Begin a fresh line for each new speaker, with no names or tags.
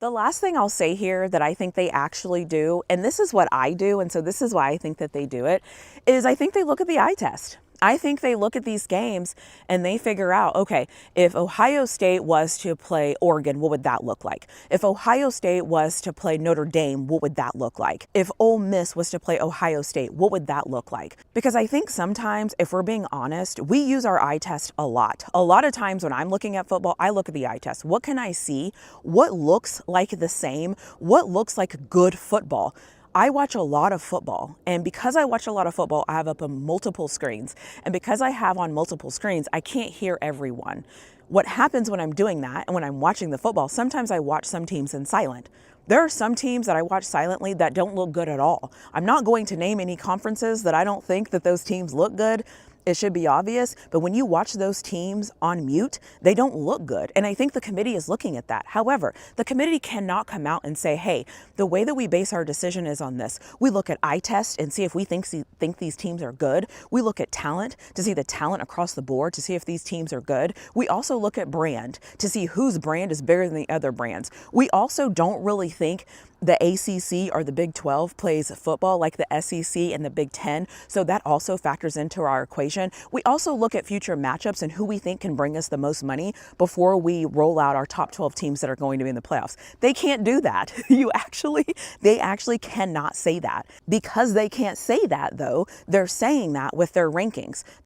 The last thing I'll say here that I think they actually do, and this is what I do, and so this is why I think that they do it, is I think they look at the eye test. I think they look at these games and they figure out, okay, if Ohio State was to play Oregon, what would that look like? If Ohio State was to play Notre Dame, what would that look like? If Ole Miss was to play Ohio State, what would that look like? Because I think sometimes, if we're being honest, we use our eye test a lot. A lot of times when I'm looking at football, I look at the eye test. What can I see? What looks like the same? What looks like good football? I watch a lot of football, and because I watch a lot of football, I have up on multiple screens. And because I have on multiple screens, I can't hear everyone. What happens when I'm doing that and when I'm watching the football, sometimes I watch some teams in silent. There are some teams that I watch silently that don't look good at all. I'm not going to name any conferences that I don't think that those teams look good. It should be obvious, but when you watch those teams on mute, they don't look good. And I think the committee is looking at that. However, the committee cannot come out and say, hey, the way that we base our decision is on this. We look at eye test and see if we think these teams are good. We look at talent to see the talent across the board to see if these teams are good. We also look at brand to see whose brand is bigger than the other brands. We also don't really think the ACC or the Big 12 plays football like the SEC and the Big 10, so that also factors into our equation. We also look at future matchups and who we think can bring us the most money before we roll out our top 12 teams that are going to be in the playoffs. They can't do that. They actually cannot say that. Because they can't say that, though, they're saying that with their rankings.